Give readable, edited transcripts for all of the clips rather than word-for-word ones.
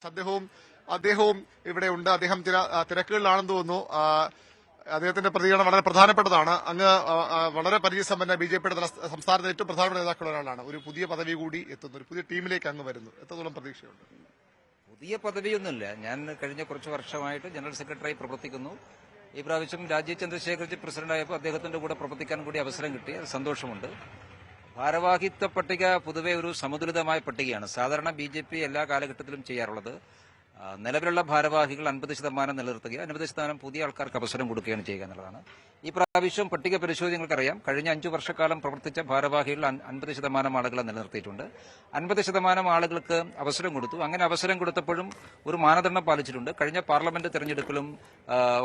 അദ്ദേഹവും ഇവിടെ ഉണ്ട്. അദ്ദേഹം ചില തിരക്കുകളിലാണെന്ന് തോന്നുന്നു. അദ്ദേഹത്തിന്റെ പ്രതികരണം വളരെ പ്രധാനപ്പെട്ടതാണ്. അങ്ങ് വളരെ പരിചയസമ്പന്ന ബിജെപിയുടെ സംസ്ഥാനത്തെ ഏറ്റവും പ്രധാനപ്പെട്ട നേതാക്കളുടെ ഒരാളാണ്. ഒരു പുതിയ പദവി കൂടി എത്തുന്നു, ഒരു പുതിയ ടീമിലേക്ക് അങ്ങ് വരുന്നു. എത്രത്തോളം പ്രതീക്ഷയുണ്ട്? പുതിയ പദവിയൊന്നുമില്ല. ഞാൻ കഴിഞ്ഞ കുറച്ച് വർഷമായിട്ട് ജനറൽ സെക്രട്ടറിയായി പ്രവർത്തിക്കുന്നു. ഈ പ്രാവശ്യം രാജീവ് ചന്ദ്രശേഖർജി പ്രസിഡന്റായപ്പോൾ അദ്ദേഹത്തിന്റെ കൂടെ പ്രവർത്തിക്കാൻ കൂടി അവസരം കിട്ടി. അത് സന്തോഷമുണ്ട്. ഭാരവാഹിത്വ പട്ടിക പൊതുവെ ഒരു സമതുലിതമായ പട്ടികയാണ്. സാധാരണ ബിജെപി എല്ലാ കാലഘട്ടത്തിലും ചെയ്യാറുള്ളത്. നിലവിലുള്ള ഭാരവാഹികൾ 50% നിലനിർത്തുകയും 50% പുതിയ ആൾക്കാർക്ക് അവസരം കൊടുക്കുകയാണ് ചെയ്യുക എന്നുള്ളതാണ്. ഈ പ്രാവശ്യം പട്ടിക പരിശോധന നിങ്ങൾക്കറിയാം. കഴിഞ്ഞ 5 വർഷക്കാലം പ്രവർത്തിച്ച ഭാരവാഹികൾ 50% ആളുകളെ നിലനിർത്തിയിട്ടുണ്ട്. 50% ആളുകൾക്ക് അവസരം കൊടുത്തു. അങ്ങനെ അവസരം കൊടുത്തപ്പോഴും ഒരു മാനദണ്ഡം പാലിച്ചിട്ടുണ്ട്. കഴിഞ്ഞ പാർലമെന്റ് തെരഞ്ഞെടുപ്പിലും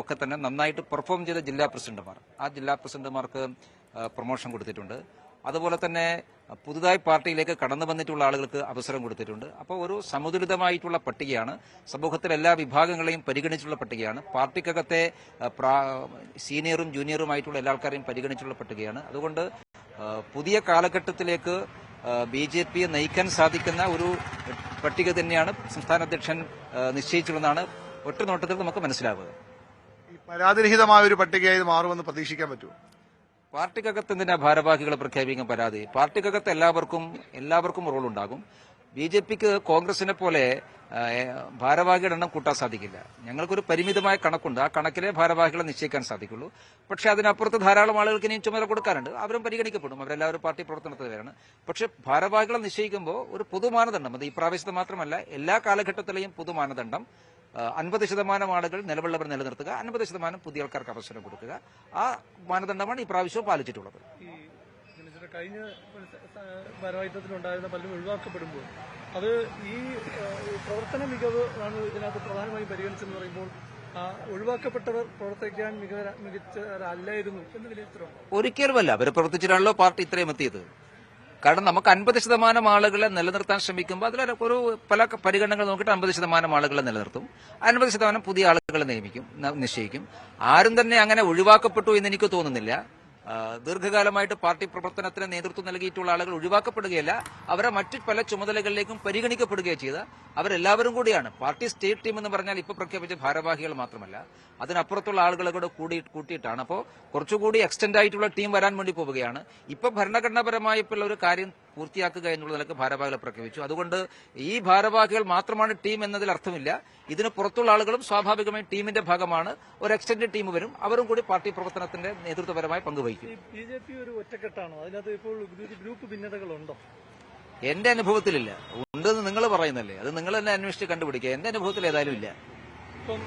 ഒക്കെ തന്നെ നന്നായിട്ട് പെർഫോം ചെയ്ത ജില്ലാ പ്രസിഡന്റുമാർ, ആ ജില്ലാ പ്രസിഡന്റുമാർക്ക് പ്രൊമോഷൻ കൊടുത്തിട്ടുണ്ട്. അതുപോലെ തന്നെ പുതുതായി പാർട്ടിയിലേക്ക് കടന്നു വന്നിട്ടുള്ള ആളുകൾക്ക് അവസരം കൊടുത്തിട്ടുണ്ട്. അപ്പോൾ ഒരു സമുദ്രിതമായിട്ടുള്ള പട്ടികയാണ്. സമൂഹത്തിലെ എല്ലാ വിഭാഗങ്ങളെയും പരിഗണിച്ചുള്ള പട്ടികയാണ്. പാർട്ടിക്കകത്തെ സീനിയറും ജൂനിയറുമായിട്ടുള്ള എല്ലാ ആൾക്കാരെയും പരിഗണിച്ചുള്ള പട്ടികയാണ്. അതുകൊണ്ട് പുതിയ കാലഘട്ടത്തിലേക്ക് ബിജെപിയെ നയിക്കാൻ സാധിക്കുന്ന ഒരു പട്ടിക തന്നെയാണ് സംസ്ഥാന അധ്യക്ഷൻ നിശ്ചയിച്ചിട്ടുള്ളതാണ് ഒറ്റ നോട്ടത്തിൽ നമുക്ക് മനസ്സിലാവുക. പരാതിരഹിതമായ ഒരു പട്ടികയായി മാറുമെന്ന് പ്രതീക്ഷിക്കാൻ പറ്റുമോ? പാർട്ടിക്കകത്ത് എന്തിനാ ഭാരവാഹികളെ പ്രഖ്യാപിക്കാൻ പരാതി? പാർട്ടിക്കകത്ത് എല്ലാവർക്കും റോൾ ഉണ്ടാകും. ബിജെപിക്ക് കോൺഗ്രസിനെ പോലെ ഭാരവാഹികളുടെ എണ്ണം കൂട്ടാൻ സാധിക്കില്ല. ഞങ്ങൾക്കൊരു പരിമിതമായ കണക്കുണ്ട്. ആ കണക്കിലെ ഭാരവാഹികളെ നിശ്ചയിക്കാൻ സാധിക്കുള്ളൂ. പക്ഷെ അതിനപ്പുറത്ത് ധാരാളം ആളുകൾക്ക് ഇനിയും ചുമതല കൊടുക്കാനുണ്ട്. അവരും പരിഗണിക്കപ്പെടും. അവരെല്ലാവരും പാർട്ടി പ്രവർത്തനത്തിലാണ്. പക്ഷെ ഭാരവാഹികളെ നിശ്ചയിക്കുമ്പോൾ ഒരു പൊതുമാനദണ്ഡം, അത് ഈ പ്രാവശ്യത്തെ മാത്രമല്ല എല്ലാ കാലഘട്ടത്തിലെയും പൊതുമാനദണ്ഡം 50% ആളുകൾ നിലവിലുള്ളവർ നിലനിർത്തുക, 50% പുതിയ ആൾക്കാർക്ക് അവസരം കൊടുക്കുക. ആ മാനദണ്ഡമാണ് ഈ പ്രാവശ്യവും പാലിച്ചിട്ടുള്ളത്. കഴിഞ്ഞ ഭാരവാഹിത്വത്തിലുണ്ടായിരുന്ന പലരും ഒഴിവാക്കപ്പെടുമ്പോൾ അത് ഈ പ്രവർത്തന മികവ് ആണ് ഇതിനകത്ത് പ്രധാനമായും പരിഗണിച്ചെന്ന് പറയുമ്പോൾ ഒഴിവാക്കപ്പെട്ടവർ പ്രവർത്തിക്കാൻ മികച്ചവരല്ലായിരുന്നു എന്ന് വിലയിരുത്തണം. ഒരിക്കലുമല്ല. അവർ പ്രവർത്തിച്ചിട്ടാണല്ലോ പാർട്ടി ഇത്രയും എത്തിയത്. കാരണം നമുക്ക് 50% ആളുകളെ നിലനിർത്താൻ ശ്രമിക്കുമ്പോൾ അതിൽ ഒരു പല പരിഗണനകൾ നോക്കിയിട്ട് 50% ആളുകളെ നിലനിർത്തും, 50% പുതിയ ആളുകളെ നിശ്ചയിക്കും. ആരും തന്നെ അങ്ങനെ ഒഴിവാക്കപ്പെട്ടു എന്ന് എനിക്ക് തോന്നുന്നില്ല. ദീർഘകാലമായിട്ട് പാർട്ടി പ്രവർത്തനത്തിന് നേതൃത്വം നൽകിയിട്ടുള്ള ആളുകൾ ഒഴിവാക്കപ്പെടുകയല്ല, അവരെ മറ്റു പല ചുമതലകളിലേക്കും പരിഗണിക്കപ്പെടുകയാണ് ചെയ്ത് അവരെല്ലാവരും കൂടിയാണ്. പാർട്ടി സ്റ്റേറ്റ് ടീം എന്ന് പറഞ്ഞാൽ ഇപ്പൊ പ്രഖ്യാപിച്ച ഭാരവാഹികൾ മാത്രമല്ല, അതിനപ്പുറത്തുള്ള ആളുകളെ കൂടെ കൂട്ടിയിട്ടാണ്. അപ്പോൾ കുറച്ചുകൂടി എക്സ്റ്റെൻഡ് ആയിട്ടുള്ള ടീം വരാൻ വേണ്ടി പോവുകയാണ്. ഇപ്പൊ ഭരണഘടനാപരമായിട്ടുള്ള ഒരു കാര്യം പൂർത്തിയാക്കുക എന്നുള്ള നിലക്ക് ഭാരവാഹികളെ പ്രഖ്യാപിച്ചു. അതുകൊണ്ട് ഈ ഭാരവാഹികൾ മാത്രമാണ് ടീം എന്നതിൽ അർത്ഥമില്ല. ഇതിന് പുറത്തുള്ള ആളുകളും സ്വാഭാവികമായും ടീമിന്റെ ഭാഗമാണ്. ഒരു എക്സ്റ്റെൻഡ് ടീം വരും, അവരും കൂടി പാർട്ടി പ്രവർത്തനത്തിന്റെ നേതൃത്വപരമായി പങ്കുവഹിക്കും. ബിജെപി ഒരു ഒറ്റക്കെട്ടാണോ? അതിനകത്ത് ഇപ്പോൾ ഗ്രൂപ്പ് ഭിന്നതകളുണ്ടോ? എന്റെ അനുഭവത്തിലില്ല. ഉണ്ടെന്ന് നിങ്ങൾ പറയുന്നല്ലേ, അത് നിങ്ങൾ തന്നെ അന്വേഷിച്ച് കണ്ടുപിടിക്കുക. എന്റെ അനുഭവത്തിൽ ഏതായാലും ഇല്ല. ഇപ്പം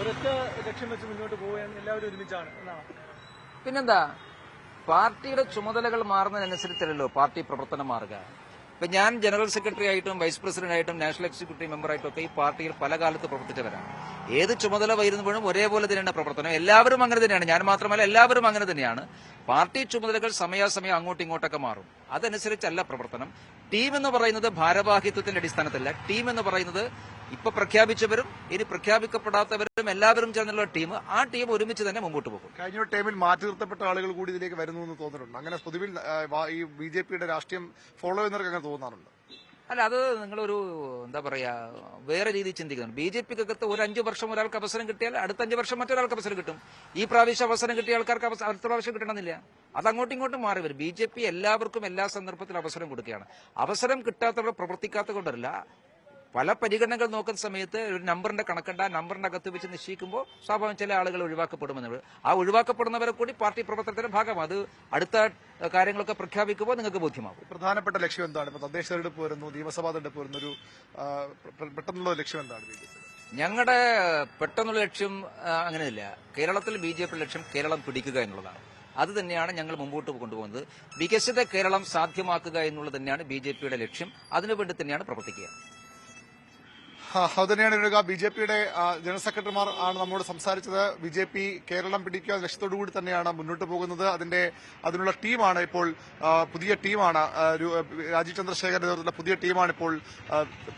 ഒരൊറ്റ ലക്ഷ്യം വെച്ച് മുന്നോട്ട് പോകാൻ എല്ലാവരും ഒരുമിച്ചാണ് എന്നാണ്. പിന്നെന്താ, പാർട്ടിയുടെ ചുമതലകൾ മാറുന്നതിനനുസരിച്ചല്ലോ പാർട്ടി പ്രവർത്തനം മാറുക. ഇപ്പൊ ഞാൻ ജനറൽ സെക്രട്ടറി ആയിട്ടും വൈസ് പ്രസിഡന്റ് ആയിട്ടും നാഷണൽ എക്സിക്യൂട്ടീവ് മെമ്പറായിട്ടും ഒക്കെ ഈ പാർട്ടിയിൽ പല കാലത്ത് പ്രവർത്തിച്ചവരാണ്. ഏത് ചുമതല വരുമ്പോഴും ഒരേപോലെ തന്നെയാണ് പ്രവർത്തനം. എല്ലാവരും അങ്ങനെ തന്നെയാണ്. ഞാൻ മാത്രമല്ല, എല്ലാവരും അങ്ങനെ തന്നെയാണ്. പാർട്ടി ചുമതലകൾ സമയാസമയം അങ്ങോട്ടും ഇങ്ങോട്ടൊക്കെ മാറും. അതനുസരിച്ചല്ല പ്രവർത്തനം. ടീം എന്ന് പറയുന്നത് ഭാരവാഹിത്വത്തിന്റെ അടിസ്ഥാനത്തിലല്ല. ടീം എന്ന് പറയുന്നത് ഇപ്പൊ പ്രഖ്യാപിച്ചവരും ഇനി പ്രഖ്യാപിക്കപ്പെടാത്തവരും എല്ലാവരും ചേർന്നുള്ള ടീം, ആ ടീം ഒരുമിച്ച് തന്നെ മുമ്പോട്ട് പോകും. കഴിഞ്ഞ ടൈമിൽ മാറ്റി നിർത്തപ്പെട്ട ആളുകൾ കൂടി ഇതിലേക്ക് വരുന്നു എന്ന് തോന്നുന്നുണ്ട്. അങ്ങനെ പൊതുവിൽ ഈ ബിജെപിയുടെ രാഷ്ട്രീയം ഫോളോ ചെയ്യുന്നവർക്ക് അങ്ങനെ തോന്നാറുണ്ട്. അല്ല, അത് നിങ്ങളൊരു എന്താ പറയാ വേറെ രീതിയിൽ ചിന്തിക്കുന്നു. ബിജെപിക്കകത്ത് ഒരു 5 വർഷം ഒരാൾക്ക് അവസരം കിട്ടിയാൽ അടുത്ത 5 വർഷം മറ്റൊരാൾക്ക് അവസരം കിട്ടും. ഈ പ്രാവശ്യം അവസരം കിട്ടിയ ആൾക്കാർക്ക് അടുത്ത പ്രാവശ്യം കിട്ടണമെന്നില്ല. അത് അങ്ങോട്ടും ഇങ്ങോട്ടും മാറി വരും. ബിജെപി എല്ലാവർക്കും എല്ലാ സന്ദർഭത്തിലും അവസരം കൊടുക്കുകയാണ്. അവസരം കിട്ടാത്തവർ പ്രവർത്തിക്കാത്ത കൊണ്ടല്ല, പല പരിഗണനകൾ നോക്കുന്ന സമയത്ത് ഒരു നമ്പറിന്റെ കണക്കുണ്ട്. ആ നമ്പറിന്റെ അകത്ത് വെച്ച് നിശ്ചയിക്കുമ്പോൾ സ്വാഭാവികം ചില ആളുകൾ ഒഴിവാക്കപ്പെടുമെന്നുള്ളത്. ആ ഒഴിവാക്കപ്പെടുന്നവരെ കൂടി പാർട്ടി പ്രവർത്തനത്തിന്റെ ഭാഗമാണ്. അത് അടുത്ത കാര്യങ്ങളൊക്കെ പ്രഖ്യാപിക്കുമ്പോൾ നിങ്ങൾക്ക് ബോധ്യമാകും. പ്രധാനപ്പെട്ട ലക്ഷ്യം എന്താണ്? ഇപ്പൊ തദ്ദേശ തെരഞ്ഞെടുപ്പ് വരുന്നു, നിയമസഭാ തെരഞ്ഞെടുപ്പ് വരുന്ന ഒരു പെട്ടെന്നുള്ള ലക്ഷ്യം എന്താണ് ബിജെപി? ഞങ്ങളുടെ പെട്ടെന്നുള്ള ലക്ഷ്യം അങ്ങനെയില്ല. കേരളത്തിൽ ബിജെപിയുടെ ലക്ഷ്യം കേരളം പിടിക്കുക എന്നുള്ളതാണ്. അത് തന്നെയാണ് ഞങ്ങൾ മുമ്പോട്ട് കൊണ്ടുപോകുന്നത്. വികസിത കേരളം സാധ്യമാക്കുക എന്നുള്ളത് തന്നെയാണ് ബിജെപിയുടെ ലക്ഷ്യം. അതിനുവേണ്ടി തന്നെയാണ് പ്രവർത്തിക്കുക. അതുതന്നെയാണ് ബിജെപിയുടെ ജനറൽ സെക്രട്ടറിമാർ ആണ് നമ്മോട് സംസാരിച്ചത്. ബിജെപി കേരളം പിടിക്കുക ലക്ഷ്യത്തോടുകൂടി തന്നെയാണ് മുന്നോട്ട് പോകുന്നത്. അതിനുള്ള ടീമാണ് ഇപ്പോൾ പുതിയ ടീമാണ്. രാജീവ് ചന്ദ്രശേഖരന്റെ നേതൃത്വത്തിലുള്ള പുതിയ ടീമാണ് ഇപ്പോൾ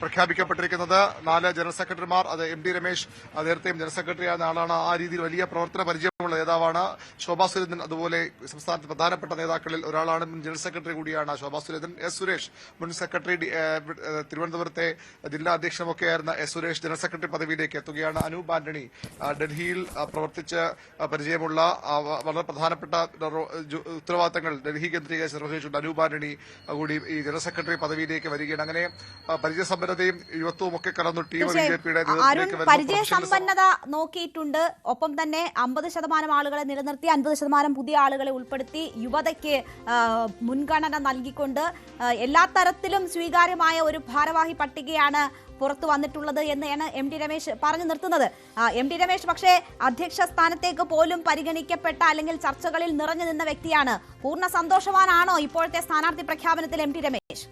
പ്രഖ്യാപിക്കപ്പെട്ടിരിക്കുന്നത്. 4 ജനറൽ സെക്രട്ടറിമാർ, അത് എം ഡി രമേശ് നേരത്തെയും ജനറൽ സെക്രട്ടറി ആയ ആളാണ്. ആ രീതിയിൽ വലിയ പ്രവർത്തന പരിചയം നേതാവാണ് ശോഭാ സുരേന്ദ്രൻ. അതുപോലെ സംസ്ഥാനത്ത് പ്രധാനപ്പെട്ട നേതാക്കളിൽ ഒരാളാണ്. മുൻ ജനറൽ സെക്രട്ടറി കൂടിയാണ് ശോഭാ സുരേന്ദ്രൻ. എസ് സുരേഷ് മുൻ സെക്രട്ടറി, തിരുവനന്തപുരത്തെ ജില്ലാ അധ്യക്ഷനുമൊക്കെയായിരുന്ന എസ് സുരേഷ് ജനറൽ സെക്രട്ടറി പദവിയിലേക്ക് എത്തുകയാണ്. അനൂപ് ആന്റണി ഡൽഹിയിൽ പ്രവർത്തിച്ച് പരിചയമുള്ള വളരെ പ്രധാനപ്പെട്ട ഉത്തരവാദിത്തങ്ങൾ ഡൽഹി കേന്ദ്രീകരിച്ച് നിർവഹിച്ചിട്ടുണ്ട്. അനൂപ് ആന്റണി കൂടി ഈ ജനറൽ സെക്രട്ടറി പദവിയിലേക്ക് വരികയാണ്. അങ്ങനെ പരിചയസമ്പന്നതയും യുവത്വവും ഒക്കെ കലർന്നു ടീം ബിജെപിയുടെ പരിചയസമ്പന്നത നോക്കിയിട്ടുണ്ട്. ഒപ്പം തന്നെ 50% ആളുകളെ നിലനിർത്തി 50% പുതിയ ആളുകളെ ഉൾപ്പെടുത്തി യുവതയ്ക്ക് മുൻഗണന നൽകിക്കൊണ്ട് എല്ലാ തരത്തിലും സ്വീകാര്യമായ ഒരു ഭാരവാഹി പട്ടികയാണ് പുറത്തു വന്നിട്ടുള്ളത് എന്നാണ് എം.ടി. രമേശ് പറഞ്ഞു നിർത്തുന്നത്. എം.ടി. രമേശ് പക്ഷേ അധ്യക്ഷ സ്ഥാനത്തേക്ക് പോലും പരിഗണിക്കപ്പെട്ട അല്ലെങ്കിൽ ചർച്ചകളിൽ നിറഞ്ഞു നിന്ന വ്യക്തിയാണ്. പൂർണ്ണ സന്തോഷവാനാണോ ഇപ്പോഴത്തെ സ്ഥാനാർത്ഥി പ്രഖ്യാപനത്തിൽ എം.ടി. രമേശ്?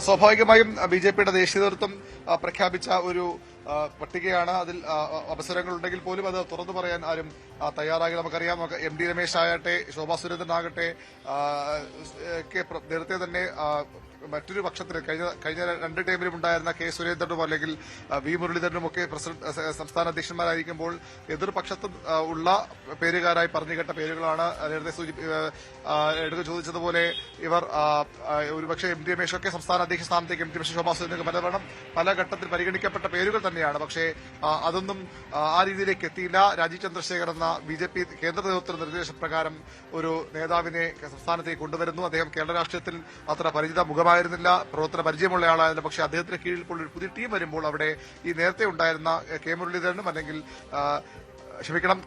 സ്വാഭാവികമായും ബിജെപിയുടെ ദേശീയ നേതൃത്വം പ്രഖ്യാപിച്ച ഒരു പട്ടികയാണ്. അതിൽ അവസരങ്ങളുണ്ടെങ്കിൽ പോലും അത് തുറന്നു പറയാൻ ആരും തയ്യാറാകില്ല. നമുക്കറിയാം, എം.ടി. രമേശ് ആകട്ടെ ശോഭാ സുരേന്ദ്രൻ ആകട്ടെ നേരത്തെ തന്നെ മറ്റൊരു പക്ഷത്തിന് കഴിഞ്ഞ രണ്ട് ടൈമിലും ഉണ്ടായിരുന്ന കെ സുരേന്ദ്രനും അല്ലെങ്കിൽ വി മുരളീധരനും ഒക്കെ സംസ്ഥാന അധ്യക്ഷന്മാരായിരിക്കുമ്പോൾ എതിർപക്ഷത്തും ഉള്ള പേരുകാരായി പറഞ്ഞു കേട്ട പേരുകളാണ്. നേരത്തെ എടുത്തു ചോദിച്ചതുപോലെ ഇവർ ഒരുപക്ഷെ എം.ടി. രമേശൊക്കെ സംസ്ഥാന അധ്യക്ഷ സ്ഥാനത്തേക്ക് എം.ടി. രമേശ് ശോഭാ സുരേന്ദ്രൻ പല ഘട്ടത്തിൽ പരിഗണിക്കപ്പെട്ട പേരുകൾ തന്നെയാണ്. പക്ഷേ അതൊന്നും ആ രീതിയിലേക്ക് എത്തിയില്ല. രാജീവ് ചന്ദ്രശേഖർ എന്ന ബിജെപി കേന്ദ്ര നേതൃത്വ നിർദ്ദേശപ്രകാരം ഒരു നേതാവിനെ സംസ്ഥാനത്തേക്ക് കൊണ്ടുവരുന്നു. അദ്ദേഹം കേരള രാഷ്ട്രീയത്തിൽ അത്ര പരിചിത മുഖമായിരുന്നില്ല, പ്രവർത്തന പരിചയമുള്ള ആളായിരുന്നു. പക്ഷേ അദ്ദേഹത്തിന് കീഴിൽ ഇപ്പോൾ ഒരു പുതിയ ടീം വരുമ്പോൾ അവിടെ ഈ നേരത്തെ ഉണ്ടായിരുന്ന കെ മുരളീധരനും അല്ലെങ്കിൽ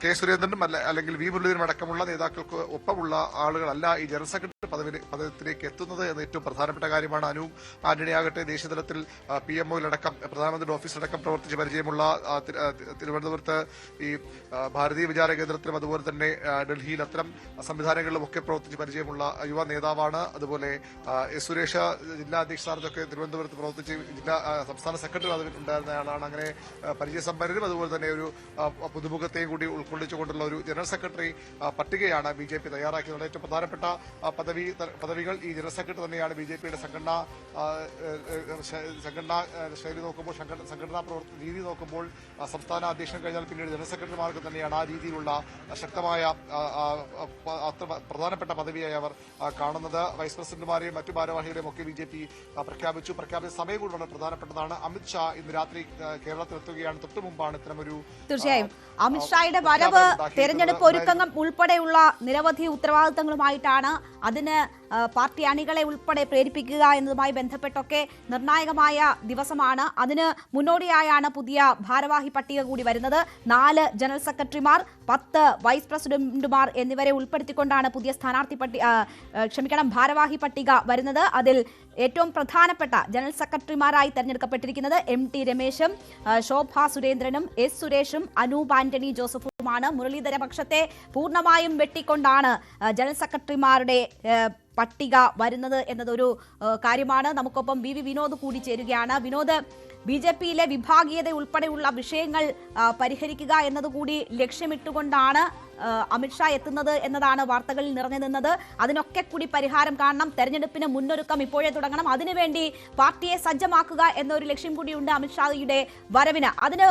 കെ സുരേന്ദ്രനും അല്ലെങ്കിൽ വി മുരളീധരനും അടക്കമുള്ള നേതാക്കൾക്ക് ഒപ്പമുള്ള ആളുകളല്ല ഈ ജനറൽ സെക്രട്ടറി പദത്തിലേക്ക് എത്തുന്നത് എന്ന ഏറ്റവും പ്രധാനപ്പെട്ട കാര്യമാണ്. അനൂപ് ആന്റണി ആകട്ടെ ദേശീയതലത്തിൽ PMOയിലടക്കം പ്രധാനമന്ത്രിയുടെ ഓഫീസിലടക്കം പ്രവർത്തിച്ച് പരിചയമുള്ള തിരുവനന്തപുരത്ത് ഈ ഭാരതീയ വിചാര കേന്ദ്രത്തിലും അതുപോലെ തന്നെ ഡൽഹിയിൽ അത്തരം സംവിധാനങ്ങളിലും ഒക്കെ പ്രവർത്തിച്ച് പരിചയമുള്ള യുവ നേതാവാണ്. അതുപോലെ എസ് സുരേഷ് ജില്ലാ അധ്യക്ഷ സ്ഥാനത്തൊക്കെ തിരുവനന്തപുരത്ത് പ്രവർത്തിച്ച് സംസ്ഥാന സെക്രട്ടറി പദവിയിൽ ഉണ്ടായിരുന്നയാളാണ്. അങ്ങനെ പരിചയസമ്പന്നരും അതുപോലെ തന്നെ ഒരു പുതുമുഖത്തെ കൂടി ഉൾക്കൊള്ളിച്ചുകൊണ്ടുള്ള ഒരു ജനറൽ സെക്രട്ടറി പട്ടികയാണ് ബിജെപി തയ്യാറാക്കിയത്. ഏറ്റവും പ്രധാനപ്പെട്ട പദവികൾ ഈ ജനറൽ സെക്രട്ടറി തന്നെയാണ്. ബിജെപിയുടെ സംഘടനാ ശൈലി നോക്കുമ്പോൾ, സംഘടനാ പ്രവർത്തന രീതി നോക്കുമ്പോൾ സംസ്ഥാന അധ്യക്ഷൻ കഴിഞ്ഞാൽ പിന്നീട് ജനറൽ സെക്രട്ടറിമാർക്ക് തന്നെയാണ് ആ രീതിയിലുള്ള ശക്തമായ പ്രധാനപ്പെട്ട പദവിയായി അവർ കാണുന്നത്. വൈസ് പ്രസിഡന്റുമാരെയും മറ്റു ഭാരവാഹികളെയും ഒക്കെ ബിജെപി പ്രഖ്യാപിച്ചു. പ്രഖ്യാപിച്ച സമയം കൂടി വളരെ പ്രധാനപ്പെട്ടതാണ്. അമിത്ഷാ ഇന്ന് രാത്രി കേരളത്തിലെത്തുകയാണ്. തൊട്ടു മുമ്പാണ് ഇത്തരമൊരു തീർച്ചയായും അമിത്ഷായുടെ വരവ് തെരഞ്ഞെടുപ്പ് ഒരുക്കങ്ങൾ ഉൾപ്പെടെയുള്ള നിരവധി ഉത്തരവാദിത്തങ്ങളുമായിട്ടാണ്. അതിന് പാർട്ടി അണികളെ ഉൾപ്പെടെ പ്രേരിപ്പിക്കുക എന്നതുമായി ബന്ധപ്പെട്ടൊക്കെ നിർണായകമായ ദിവസമാണ്. അതിന് മുന്നോടിയായാണ് പുതിയ ഭാരവാഹി പട്ടിക കൂടി വരുന്നത്. 4 ജനറൽ സെക്രട്ടറിമാർ, 10 വൈസ് പ്രസിഡന്റുമാർ എന്നിവരെ ഉൾപ്പെടുത്തിക്കൊണ്ടാണ് പുതിയ ഭാരവാഹി പട്ടിക വരുന്നത്. അതിൽ ഏറ്റവും പ്രധാനപ്പെട്ട ജനറൽ സെക്രട്ടറിമാരായി തെരഞ്ഞെടുക്കപ്പെട്ടിരിക്കുന്നത് എം.ടി. രമേശും ശോഭാ സുരേന്ദ്രനും എസ് സുരേഷും അനൂപ് ആന്റണി ജോസഫുമാണ്. മുരളീധര പക്ഷത്തെ പൂർണ്ണമായും വെട്ടിക്കൊണ്ടാണ് ജനറൽ സെക്രട്ടറിമാരുടെ പട്ടിക വരുന്നത് എന്നതൊരു കാര്യമാണ്. നമുക്കൊപ്പം വി വിനോദ് കൂടി ചേരുകയാണ്. വിനോദ്, ബിജെപിയിലെ വിഭാഗീയത ഉൾപ്പെടെയുള്ള വിഷയങ്ങൾ പരിഹരിക്കുക എന്നതുകൂടി ലക്ഷ്യമിട്ടുകൊണ്ടാണ് അമിത്ഷാ എത്തുന്നത് എന്നതാണ് വാർത്തകളിൽ നിറഞ്ഞു നിന്നത്. അതിനൊക്കെ കൂടി പരിഹാരം കാണണം. തെരഞ്ഞെടുപ്പിന് മുന്നൊരുക്കം ഇപ്പോഴേ തുടങ്ങണം. അതിനുവേണ്ടി പാർട്ടിയെ സജ്ജമാക്കുക എന്നൊരു ലക്ഷ്യം കൂടിയുണ്ട് അമിത്ഷായുടെ വരവിന്. അതിന്